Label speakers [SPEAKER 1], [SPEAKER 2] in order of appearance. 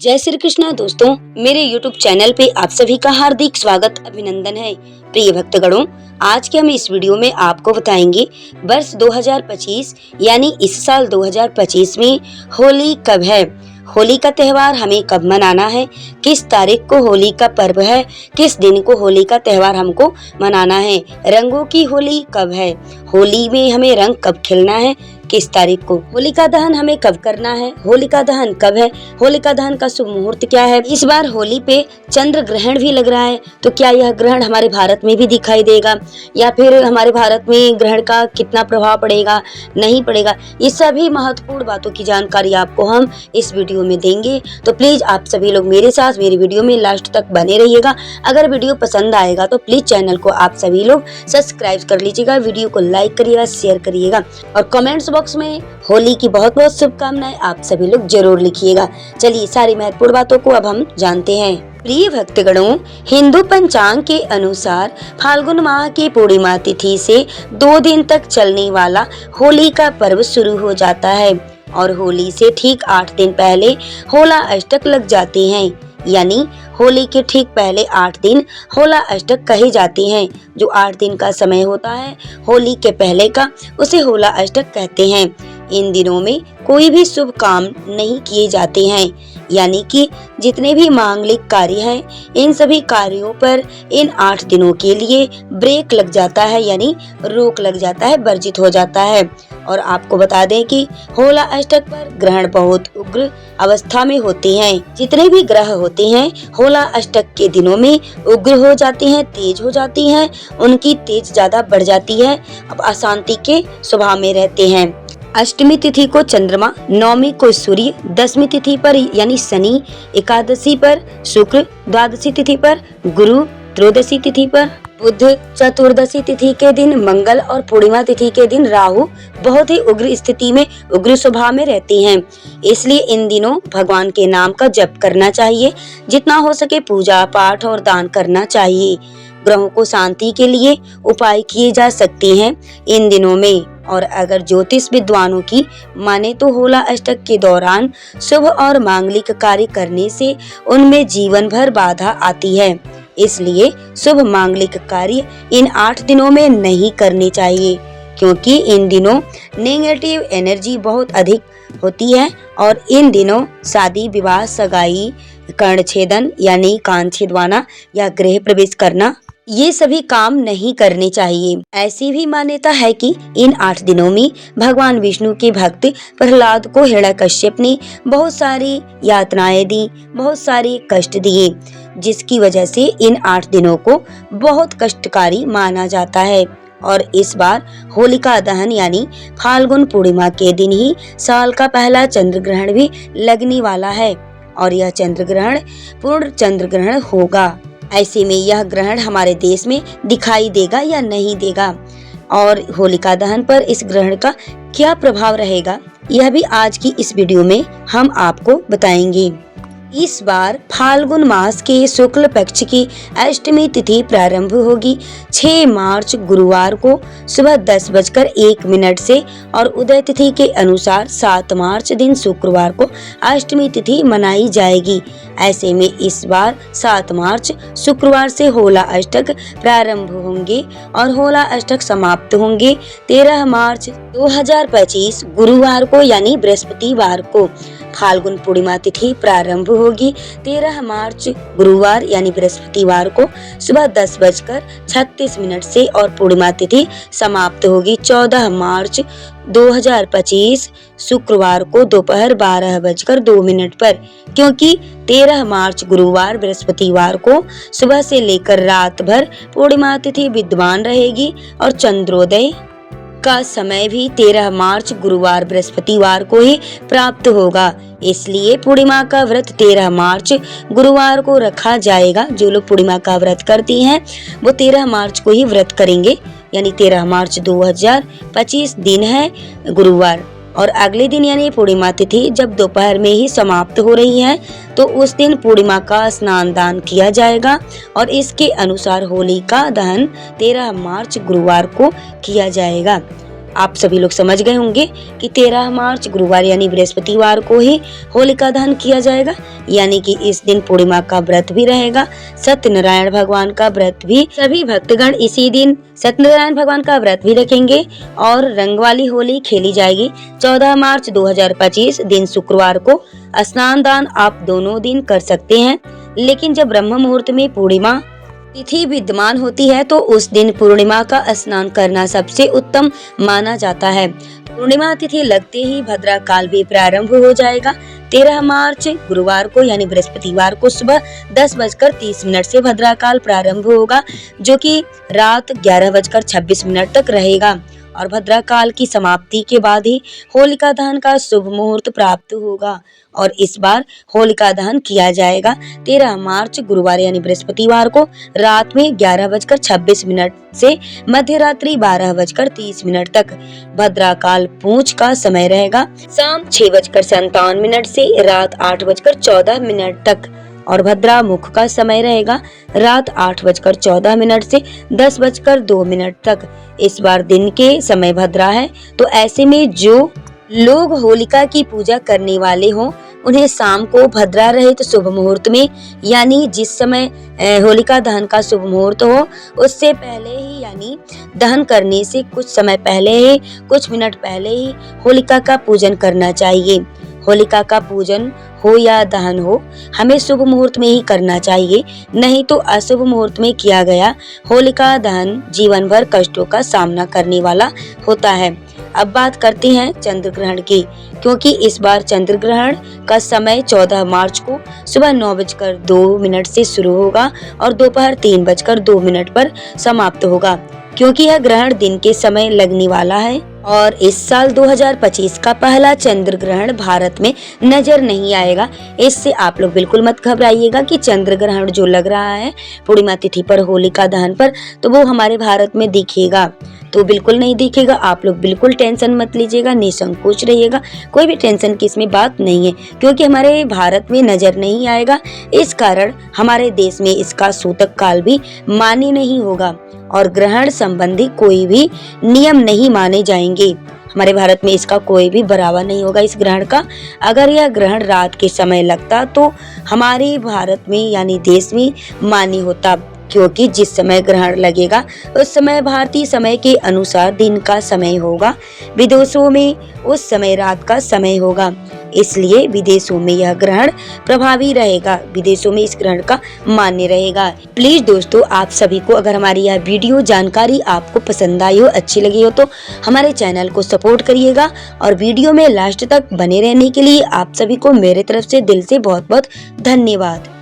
[SPEAKER 1] जय श्री कृष्णा दोस्तों, मेरे YouTube चैनल पे आप सभी का हार्दिक स्वागत अभिनंदन है। प्रिय भक्तगणों, आज के हम इस वीडियो में आपको बताएंगे वर्ष 2025 यानी इस साल 2025 में होली कब है, होली का त्योहार हमें कब मनाना है, किस तारीख को होली का पर्व है, किस दिन को होली का त्योहार हमको मनाना है, रंगों की होली कब है, होली में हमें रंग कब खेलना है, किस तारीख को होलिका दहन हमें कब करना है, होलिका दहन कब है, होलिका दहन का शुभ मुहूर्त क्या है। इस बार होली पे चंद्र ग्रहण भी लग रहा है, तो क्या यह ग्रहण हमारे भारत में भी दिखाई देगा या फिर हमारे भारत में ग्रहण का कितना प्रभाव पड़ेगा, नहीं पड़ेगा, ये सभी महत्वपूर्ण बातों की जानकारी आपको हम इस वीडियो में देंगे। तो प्लीज आप सभी लोग मेरे साथ मेरी वीडियो में लास्ट तक बने रहिएगा। अगर वीडियो पसंद आएगा तो प्लीज चैनल को आप सभी लोग सब्सक्राइब कर लीजिएगा, वीडियो को लाइक करिएगा, शेयर करिएगा और कमेंट्स बॉक्स में होली की बहुत बहुत शुभकामनाएं आप सभी लोग जरूर लिखिएगा। चलिए सारी महत्वपूर्ण बातों को अब हम जानते हैं। प्रिय भक्तगणों, हिंदू पंचांग के अनुसार फाल्गुन माह की पूर्णिमा तिथि से 2 दिन तक चलने वाला होली का पर्व शुरू हो जाता है और होली से ठीक 8 दिन पहले होला अष्टक लग जाते हैं, यानी होली के ठीक पहले 8 दिन होला अष्टक कहे जाते हैं। जो 8 दिन का समय होता है होली के पहले का, उसे होला अष्टक कहते हैं। इन दिनों में कोई भी शुभ काम नहीं किए जाते हैं, यानी कि जितने भी मांगलिक कार्य हैं इन सभी कार्यों पर इन 8 दिनों के लिए ब्रेक लग जाता है, यानी रोक लग जाता है, वर्जित हो जाता है। और आपको बता दें कि होला अष्टक पर ग्रहण बहुत उग्र अवस्था में होते हैं। जितने भी ग्रह होते हैं होला अष्टक के दिनों में उग्र हो जाती हैं, तेज हो जाती हैं, उनकी तेज ज्यादा बढ़ जाती है, अब अशांति के स्वभाव में रहते हैं। अष्टमी तिथि को चंद्रमा, नवमी को सूर्य, दशमी तिथि पर यानी शनि, एकादशी पर शुक्र, द्वादशी तिथि पर गुरु, त्रयोदशी तिथि पर बुध, चतुर्दशी तिथि के दिन मंगल और पूर्णिमा तिथि के दिन राहु बहुत ही उग्र स्थिति में, उग्र स्वभाव में रहती हैं। इसलिए इन दिनों भगवान के नाम का जप करना चाहिए, जितना हो सके पूजा पाठ और दान करना चाहिए। ग्रहों को शांति के लिए उपाय किए जा सकते हैं इन दिनों में। और अगर ज्योतिष विद्वानों की माने तो होला अष्टक के दौरान शुभ और मांगलिक कार्य करने से उनमें जीवन भर बाधा आती है, इसलिए शुभ मांगलिक कार्य इन 8 दिनों में नहीं करने चाहिए, क्योंकि इन दिनों नेगेटिव एनर्जी बहुत अधिक होती है और इन दिनों शादी विवाह, सगाई, कर्णछेदन यानी कान छेदवाना या गृह प्रवेश करना, ये सभी काम नहीं करने चाहिए। ऐसी भी मान्यता है कि इन 8 दिनों में भगवान विष्णु के भक्त प्रहलाद को हिरण्यकश्यप ने बहुत सारी यातनाएं दी, बहुत सारे कष्ट दिए, जिसकी वजह से इन 8 दिनों को बहुत कष्टकारी माना जाता है। और इस बार होलिका दहन यानी फाल्गुन पूर्णिमा के दिन ही साल का पहला चंद्र ग्रहण भी लगने वाला है और यह चंद्र ग्रहण पूर्ण चंद्र ग्रहण होगा। ऐसे में यह ग्रहण हमारे देश में दिखाई देगा या नहीं देगा और होलिका दहन पर इस ग्रहण का क्या प्रभाव रहेगा, यह भी आज की इस वीडियो में हम आपको बताएंगे। इस बार फाल्गुन मास के शुक्ल पक्ष की अष्टमी तिथि प्रारंभ होगी 6 मार्च गुरुवार को सुबह 10:01 से और उदय तिथि के अनुसार 7 मार्च दिन शुक्रवार को अष्टमी तिथि मनाई जाएगी। ऐसे में इस बार 7 मार्च शुक्रवार से होला अष्टक प्रारंभ होंगे और होला अष्टक समाप्त होंगे 13 मार्च 2025 गुरुवार को यानी बृहस्पतिवार को। फाल्गुन पूर्णिमा तिथि प्रारंभ होगी 13 मार्च गुरुवार यानी बृहस्पतिवार को सुबह 10:36 से और पूर्णिमा तिथि समाप्त होगी 14 मार्च 2025 शुक्रवार को दोपहर 12:02 पर, क्योंकि 13 मार्च गुरुवार बृहस्पतिवार को सुबह से लेकर रात भर पूर्णिमा तिथि विद्यमान रहेगी और चंद्रोदय का समय भी 13 मार्च गुरुवार बृहस्पतिवार को ही प्राप्त होगा। इसलिए पूर्णिमा का व्रत 13 मार्च गुरुवार को रखा जाएगा। जो लोग पूर्णिमा का व्रत करती हैं वो 13 मार्च को ही व्रत करेंगे, यानी 13 मार्च 2025 दिन है गुरुवार और अगले दिन यानी पूर्णिमा तिथि जब दोपहर में ही समाप्त हो रही है तो उस दिन पूर्णिमा का स्नान दान किया जाएगा और इसके अनुसार होली का दहन 13 मार्च गुरुवार को किया जाएगा। आप सभी लोग समझ गए होंगे कि 13 मार्च गुरुवार यानी बृहस्पतिवार को ही होलिका दहन किया जाएगा, यानी कि इस दिन पूर्णिमा का व्रत भी रहेगा, सत्यनारायण भगवान का व्रत भी। सभी भक्तगण इसी दिन सत्यनारायण भगवान का व्रत भी रखेंगे और रंग वाली होली खेली जाएगी। 14 मार्च 2025 दिन शुक्रवार को स्नान दान आप दोनों दिन कर सकते हैं, लेकिन जब ब्रह्म मुहूर्त में पूर्णिमा तिथि विद्यमान होती है तो उस दिन पूर्णिमा का स्नान करना सबसे उत्तम माना जाता है। पूर्णिमा तिथि लगते ही भद्रा काल भी प्रारंभ हो जाएगा। 13 मार्च गुरुवार को यानी बृहस्पतिवार को सुबह 10:30 से भद्रा काल प्रारंभ होगा, जो कि रात 11:26 तक रहेगा और भद्रा काल की समाप्ति के बाद ही होलिका दहन का शुभ मुहूर्त प्राप्त होगा और इस बार होलिका दहन किया जाएगा 13 मार्च गुरुवार यानी बृहस्पतिवार को रात में 11:26 से मध्य रात्रि 12:30 तक। भद्रा काल पूंछ का समय रहेगा शाम 6:57 से रात 8:14 तक और भद्रा मुख का समय रहेगा रात 8:14 से 10:02 तक। इस बार दिन के समय भद्रा है, तो ऐसे में जो लोग होलिका की पूजा करने वाले हों उन्हें शाम को भद्रा रहित शुभ मुहूर्त में, यानी जिस समय होलिका दहन का शुभ मुहूर्त हो उससे पहले ही, यानी दहन करने से कुछ समय पहले ही, कुछ मिनट पहले ही होलिका का पूजन करना चाहिए। होलिका का पूजन हो या दहन हो, हमें शुभ मुहूर्त में ही करना चाहिए, नहीं तो अशुभ मुहूर्त में किया गया होलिका दहन जीवन भर कष्टों का सामना करने वाला होता है। अब बात करते हैं चंद्र ग्रहण की, क्योंकि इस बार चंद्र ग्रहण का समय 14 मार्च को सुबह 9:02 से शुरू होगा और दोपहर 3:02 पर समाप्त होगा। क्योंकि यह ग्रहण दिन के समय लगने वाला है और इस साल 2025 का पहला चंद्र ग्रहण भारत में नजर नहीं आएगा। इससे आप लोग बिल्कुल मत घबराइएगा कि चंद्र ग्रहण जो लग रहा है पूर्णिमा तिथि पर होलिका दहन पर, तो वो हमारे भारत में दिखेगा, तो बिल्कुल नहीं दिखेगा। आप लोग बिल्कुल टेंशन मत लीजिएगा, निसंकोच रहिएगा, कोई भी टेंशन की इसमें बात नहीं है, क्योंकि हमारे भारत में नजर नहीं आएगा। इस कारण हमारे देश में इसका सूतक काल भी मान्य नहीं होगा और ग्रहण संबंधी कोई भी नियम नहीं माने जाएंगे। हमारे भारत में इसका कोई भी बढ़ावा नहीं होगा इस ग्रहण का। अगर यह ग्रहण रात के समय लगता तो हमारे भारत में यानी देश में मान्य होता, क्योंकि जिस समय ग्रहण लगेगा उस समय भारतीय समय के अनुसार दिन का समय होगा, विदेशों में उस समय रात का समय होगा, इसलिए विदेशों में यह ग्रहण प्रभावी रहेगा, विदेशों में इस ग्रहण का मान्य रहेगा। प्लीज दोस्तों, आप सभी को अगर हमारी यह वीडियो जानकारी आपको पसंद आई हो, अच्छी लगी हो, तो हमारे चैनल को सपोर्ट करिएगा और वीडियो में लास्ट तक बने रहने के लिए आप सभी को मेरे तरफ से दिल से बहुत बहुत धन्यवाद।